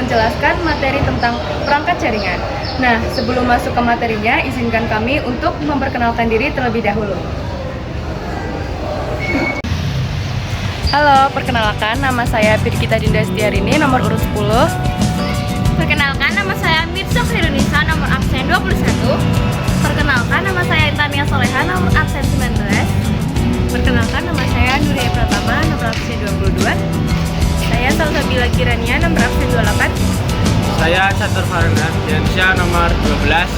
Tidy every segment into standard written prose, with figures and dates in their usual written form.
menjelaskan materi tentang perangkat jaringan. Nah, sebelum masuk ke materinya, izinkan kami untuk memperkenalkan diri terlebih dahulu. Halo, perkenalkan nama saya Pirkita Dinda Setiarini, nomor urut 10. Perkenalkan, nama saya Mitsu Hirunisa, nomor absen 21. Perkenalkan, nama saya Intania Soleha, nomor absen 19. Perkenalkan, nama saya Nuria Pratama, nomor absen 22. Saya Salsabila Kirania, nomor absen 28. Saya Catur Farhan Diansyah, nomor 12.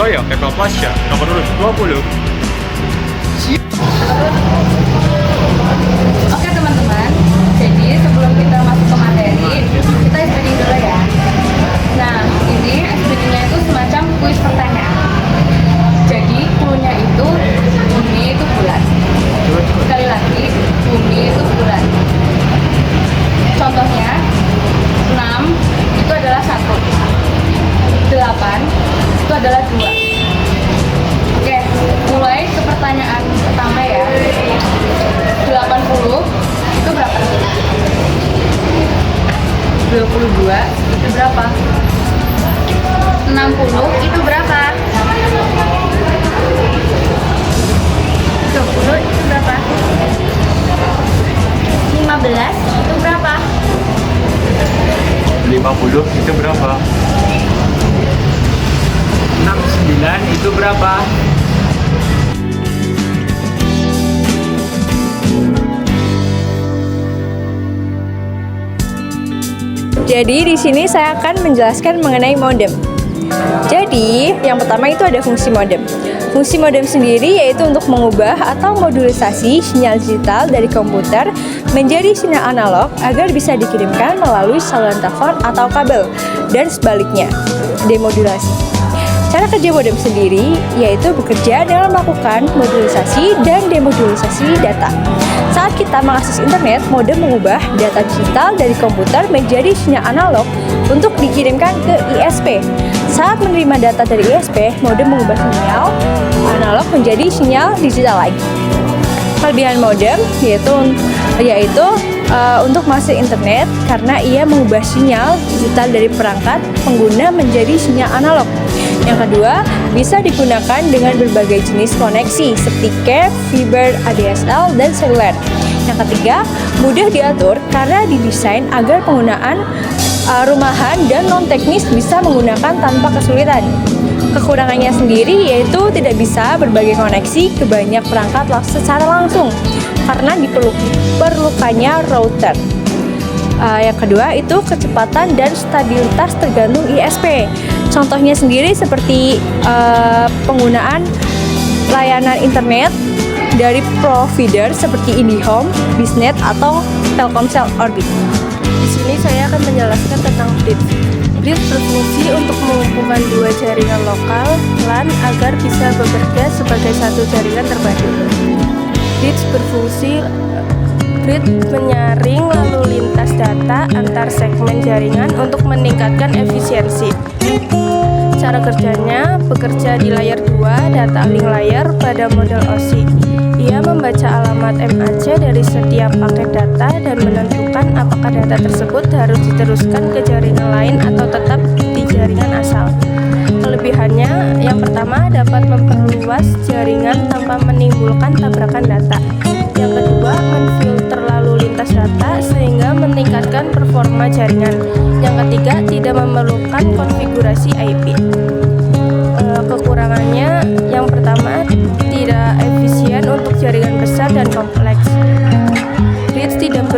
Saya Eka Pasha, nomor urut 20. Oke teman-teman, jadi sebelum kita masuk ke materi, kita SPD dulu ya. Nah, ini SPD-nya itu semacam kuis pertanyaan. Jadi, clue-nya itu bumi itu bulat. Sekali lagi, bumi itu bulat. Contohnya, 6 itu adalah 1. 8 itu adalah 2. Oke, mulai ke pertanyaan pertama ya. 80 itu berapa? 22 itu berapa? 60 itu berapa? 20 itu berapa? 15 Itu berapa? 50 itu berapa? 69 itu berapa? Jadi di sini saya akan menjelaskan mengenai modem. Jadi yang pertama itu ada fungsi modem. Fungsi modem sendiri yaitu untuk mengubah atau modulisasi sinyal digital dari komputer menjadi sinyal analog agar bisa dikirimkan melalui saluran telepon atau kabel dan sebaliknya, demodulasi. Cara kerja modem sendiri yaitu bekerja dengan melakukan modulisasi dan demodulisasi data. Saat kita mengakses internet, modem mengubah data digital dari komputer menjadi sinyal analog untuk dikirimkan ke ISP. Saat menerima data dari ISP, modem mengubah sinyal analog menjadi sinyal digital lagi. Kelebihan modem yaitu untuk masuk internet karena ia mengubah sinyal digital dari perangkat pengguna menjadi sinyal analog. Yang kedua, bisa digunakan dengan berbagai jenis koneksi seperti cable, fiber, ADSL, dan seluler. Yang ketiga, mudah diatur karena didesain agar penggunaan rumahan dan non-teknis bisa menggunakan tanpa kesulitan. Kekurangannya sendiri yaitu tidak bisa berbagai koneksi ke banyak perangkat secara langsung karena diperlukannya router. Yang kedua itu kecepatan dan stabilitas tergantung ISP. Contohnya sendiri seperti penggunaan layanan internet dari provider seperti IndiHome, Biznet, atau Telkomsel Orbit. Di sini saya akan menjelaskan tentang bridge. Bridge berfungsi untuk menghubungkan dua jaringan lokal LAN agar bisa bekerja sebagai satu jaringan terpadu. Bridge menyaring lalu lintas data antar segmen jaringan untuk meningkatkan efisiensi. Cara kerjanya bekerja di layer 2 data link layer pada model OSI. Ia membaca alamat MAC dari setiap paket data dan menentukan apakah data tersebut harus diteruskan ke jaringan lain atau tetap di jaringan asal. Kelebihannya, yang pertama dapat memperluas jaringan tanpa menimbulkan tabrakan data. Yang kedua, menfilter lalu lintas data sehingga meningkatkan performa jaringan. Yang ketiga, tidak memerlukan konfigurasi IP. Kekurangannya, yang pertama, tidak efisien untuk jaringan besar dan kompleks. Bridge tidak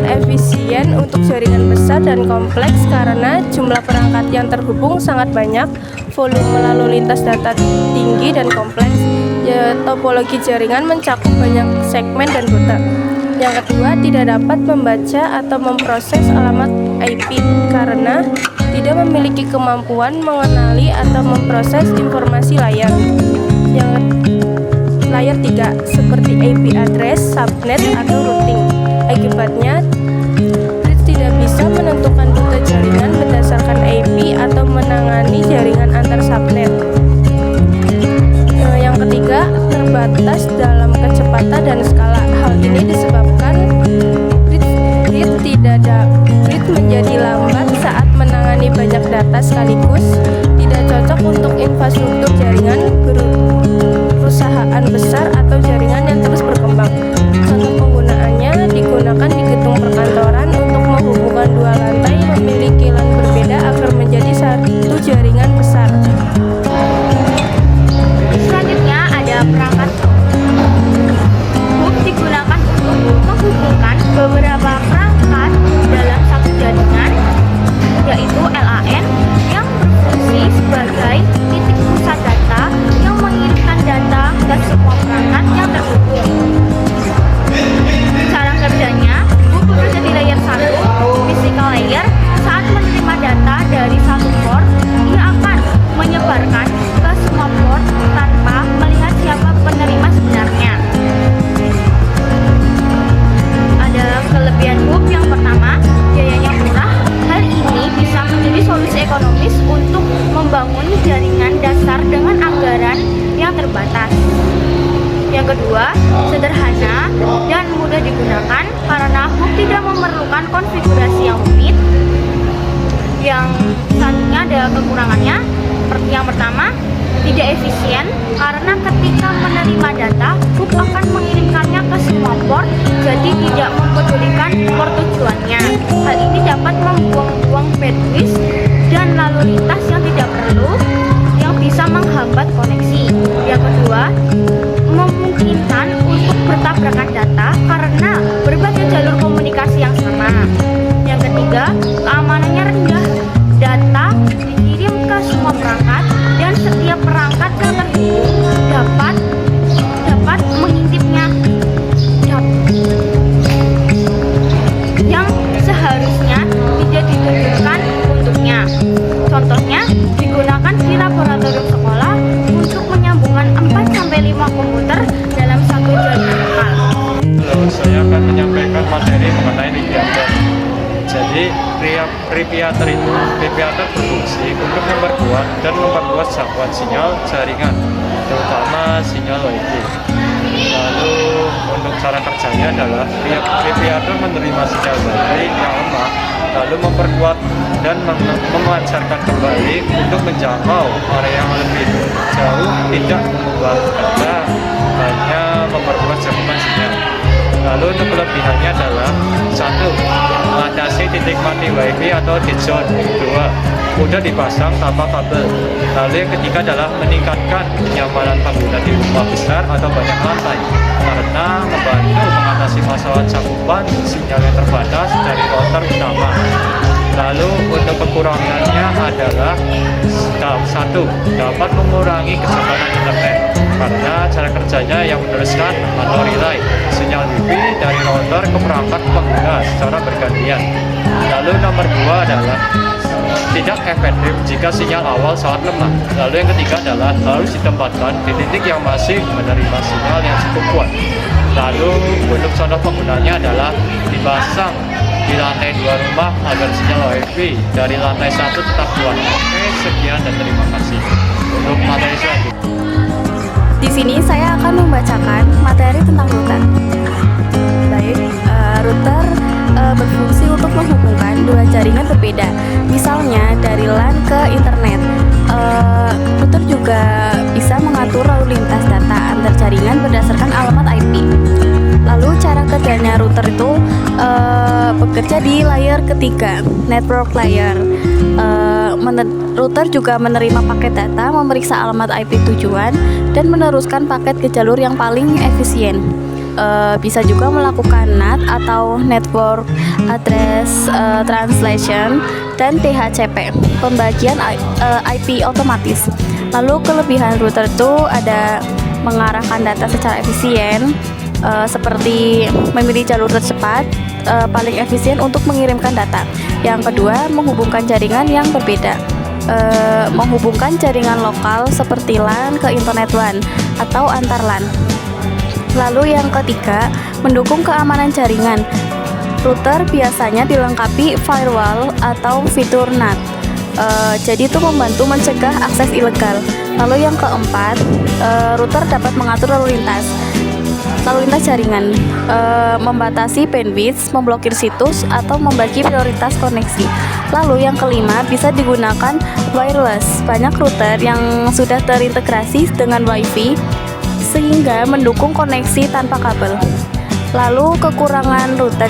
efisien untuk jaringan besar dan kompleks karena jumlah perangkat yang terhubung sangat banyak, volume lalu lintas data tinggi dan kompleks. Topologi jaringan mencakup banyak segmen dan rute. Yang kedua, tidak dapat membaca atau memproses alamat IP karena tidak memiliki kemampuan mengenali atau memproses informasi layar. Yang layer 3 seperti IP address, subnet, atau routing. Akibatnya, bridge tidak bisa menentukan rute jaringan berdasarkan IP atau menangani jaringan antar subnet. Yang ketiga, terbatas dalam kecepatan dan skala. Hal ini disebabkan bridge menjadi lambat lintas sekaligus tidak cocok untuk infrastruktur jaringan perusahaan besar atau jaringan yang terus berkembang. Contoh penggunaannya digunakan di gedung perkantoran untuk menghubungkan dua lantai memiliki LAN berbeda agar menjadi satu jaringan besar. Selanjutnya ada perangkat hub digunakan untuk menghubungkan beberapa perangkat dalam satu jaringan, yaitu LAN yang berfungsi sebagai titik pusat data yang mengirimkan data ke semua perangkat yang terhubung. Cara kerjanya, hub bekerja di layer 1, physical layer. Saat menerima data dari satu port, ia akan menyebarkan ke semua port tanpa melihat siapa penerima sebenarnya. Ada kelebihan hub yang pertama, biayanya murah. Hal ini bisa menjadi solusi ekonomis untuk membangun jaringan dasar dengan anggaran yang terbatas. Yang kedua, sederhana dan mudah digunakan karena hub tidak memerlukan konfigurasi yang rumit. Yang selanjutnya ada kekurangannya. Yang pertama, tidak efisien karena ketika menerima data, hub akan mengirimkannya ke semua port, jadi tidak mempedulikan port tujuannya. Hal ini dapat membuang-buang bandwidth dan lalu lintas yang tidak perlu, yang bisa menghambat koneksi. Yang kedua, memungkinkan untuk bertabrakan data karena berbagai jalur komunikasi yang sama. Yang ketiga, keamanannya rendah. Data dikirim ke semua perangkat dan setiap perangkat yang terhubung dapat mengintipnya yang seharusnya tidak ditunjukkan untuknya. Contohnya, digunakan di laboratorium sekolah untuk menyambungkan 4-5 komputer dalam satu jaringan lokal. Halo, saya akan menyampaikan materi mengenai Ripiator. Jadi, Ripiator berfungsi untuk memperkuat dan memperluas jangkauan sinyal jaringan, terutama sinyal Wi-Fi. Lalu, untuk cara kerjanya adalah Ripiator menerima sinyal Wi-Fi yang lemah, lalu memperkuat dan memancarkan kembali untuk menjangkau area yang lebih jauh, tidak mengubah data, hanya memperluas jangkauan sinyal. Lalu untuk kelebihannya adalah 1. Mengatasi titik mati Wi-Fi atau dead zone. 2. Mudah dipasang tanpa kabel. Lalu yang ketiga adalah meningkatkan kenyamanan pengguna di rumah besar atau banyak lantai karena membantu mengatasi masalah cakupan sinyal yang terbatas dari router utama. Lalu untuk kekurangannya adalah 1. Dapat mengurangi kecepatan internet karena cara kerjanya yang meneruskan atau relay sinyal Wi-Fi dari router ke perangkat pengguna secara bergantian. Lalu nomor 2 adalah tidak efektif jika sinyal awal sangat lemah. Lalu yang ketiga adalah harus ditempatkan di titik yang masih menerima sinyal yang cukup kuat. Lalu untuk contoh penggunanya adalah dipasang di lantai 2 rumah agar sinyal Wi-Fi dari lantai 1 tetap kuat. Oke, sekian dan terima kasih. Untuk materi selanjutnya. Di sini saya akan membacakan materi tentang router. Baik, router berfungsi untuk menghubungkan dua jaringan berbeda, misalnya dari LAN ke internet. Router juga bisa mengatur lalu lintas data antar jaringan berdasarkan alamat IP. Lalu cara kerjanya router itu bekerja di layer ketiga, network layer. Router juga menerima paket data, memeriksa alamat IP tujuan, dan meneruskan paket ke jalur yang paling efisien. Bisa juga melakukan NAT atau Network Address Translation dan DHCP, pembagian IP otomatis. Lalu kelebihan router itu ada mengarahkan data secara efisien, seperti memilih jalur tercepat paling efisien untuk mengirimkan data. Yang kedua, menghubungkan jaringan yang berbeda, menghubungkan jaringan lokal seperti LAN ke internet WAN atau antar LAN. Lalu yang ketiga, mendukung keamanan jaringan. Router biasanya dilengkapi firewall atau fitur NAT. Jadi itu membantu mencegah akses ilegal. Lalu yang keempat, router dapat mengatur lalu lintas jaringan, membatasi bandwidth, memblokir situs, atau membagi prioritas koneksi. Lalu yang kelima, bisa digunakan wireless. Banyak router yang sudah terintegrasi dengan WiFi sehingga mendukung koneksi tanpa kabel. Lalu kekurangan router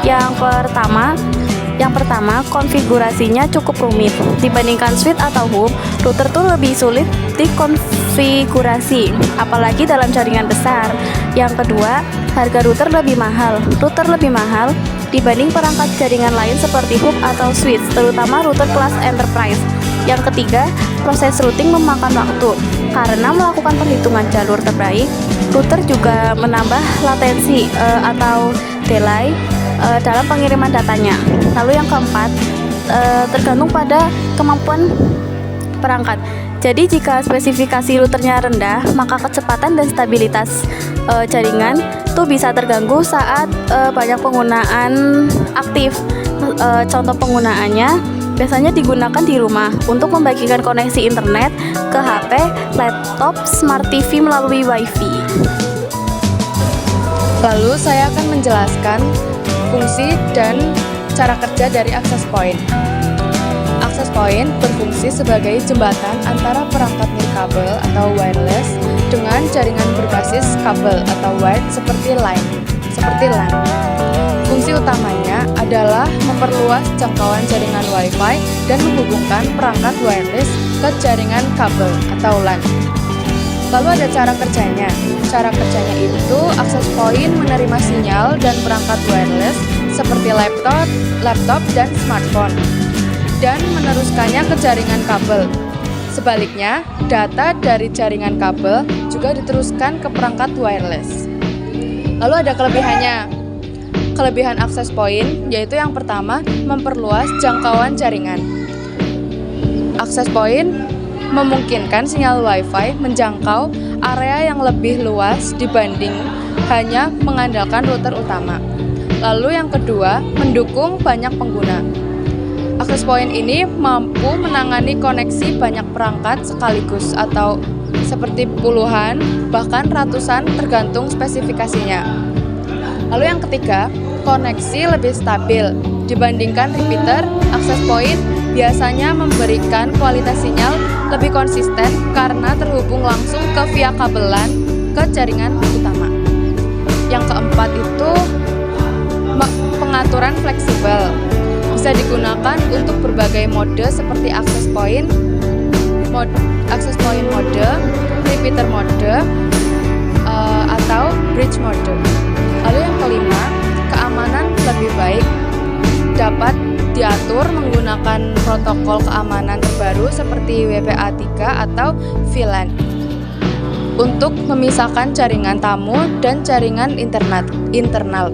yang pertama, konfigurasinya cukup rumit. Dibandingkan switch atau hub, router tuh lebih sulit dikonfigurasi, apalagi dalam jaringan besar. Yang kedua, harga router lebih mahal. Router lebih mahal dibanding perangkat jaringan lain seperti hub atau switch, terutama router kelas enterprise. Yang ketiga, proses routing memakan waktu. Karena melakukan perhitungan jalur terbaik, router juga menambah latensi atau delay dalam pengiriman datanya. Lalu yang keempat, tergantung pada kemampuan perangkat. Jadi jika spesifikasi routernya rendah, maka kecepatan dan stabilitas jaringan itu bisa terganggu saat banyak penggunaan aktif. Contoh penggunaannya biasanya digunakan di rumah untuk membagikan koneksi internet ke HP, laptop, smart TV melalui WiFi. Lalu saya akan menjelaskan fungsi dan cara kerja dari access point. Access point berfungsi sebagai jembatan antara perangkat nirkabel atau wireless dengan jaringan berbasis kabel atau wired seperti LAN. Fungsi utamanya adalah memperluas jangkauan jaringan Wi-Fi dan menghubungkan perangkat wireless ke jaringan kabel atau LAN. Lalu ada cara kerjanya. Cara kerjanya itu access point menerima sinyal dan perangkat wireless seperti laptop dan smartphone dan meneruskannya ke jaringan kabel. Sebaliknya, data dari jaringan kabel juga diteruskan ke perangkat wireless. Lalu ada kelebihannya. Kelebihan access point yaitu yang pertama, memperluas jangkauan jaringan. Access point memungkinkan sinyal Wi-Fi menjangkau area yang lebih luas dibanding hanya mengandalkan router utama. Lalu yang kedua, mendukung banyak pengguna. Access point ini mampu menangani koneksi banyak perangkat sekaligus atau seperti puluhan, bahkan ratusan tergantung spesifikasinya. Lalu yang ketiga, koneksi lebih stabil. Dibandingkan repeater, access point biasanya memberikan kualitas sinyal lebih konsisten karena terhubung langsung ke via kabel LAN ke jaringan utama. Yang keempat itu pengaturan fleksibel. Bisa digunakan untuk berbagai mode seperti access point mode, repeater mode, atau bridge mode. Lalu yang kelima, keamanan lebih baik dapat diatur menggunakan protokol keamanan terbaru seperti WPA3 atau VLAN untuk memisahkan jaringan tamu dan jaringan internal.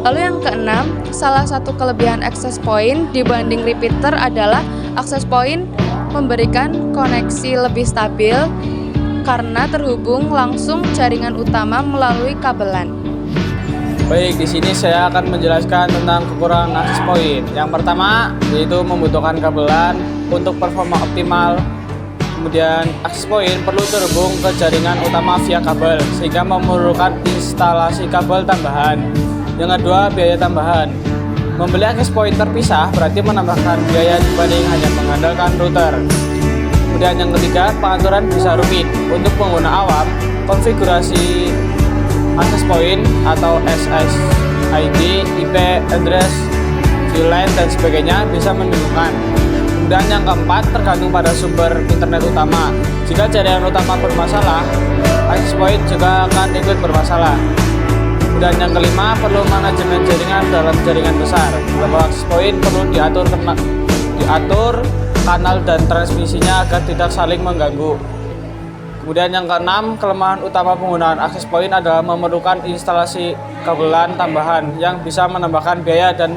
Lalu yang keenam, salah satu kelebihan access point dibanding repeater adalah access point memberikan koneksi lebih stabil karena terhubung langsung jaringan utama melalui kabel LAN. Baik, di sini saya akan menjelaskan tentang kekurangan access point. Yang pertama yaitu membutuhkan kabel LAN untuk performa optimal. Kemudian access point perlu terhubung ke jaringan utama via kabel sehingga memerlukan instalasi kabel tambahan. Yang kedua, biaya tambahan. Membeli access point terpisah berarti menambahkan biaya dibanding hanya mengandalkan router. Kemudian yang ketiga, pengaturan bisa rumit. Untuk pengguna awam, konfigurasi access point atau SSID, IP address, VLAN dan sebagainya bisa membingungkan. Kemudian yang keempat, tergantung pada sumber internet utama. Jika jaringan utama bermasalah, access point juga akan ikut bermasalah. Dan yang kelima, perlu manajemen jaringan dalam jaringan besar. Beberapa access point perlu diatur kanal dan transmisinya agar tidak saling mengganggu. Kemudian yang keenam, kelemahan utama penggunaan access point adalah memerlukan instalasi kabel LAN tambahan yang bisa menambahkan biaya dan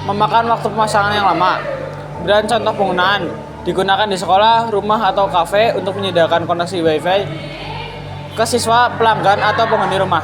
memakan waktu pemasangan yang lama. Kemudian contoh penggunaan, digunakan di sekolah, rumah, atau kafe untuk menyediakan koneksi WiFi ke siswa, pelanggan, atau penghuni rumah.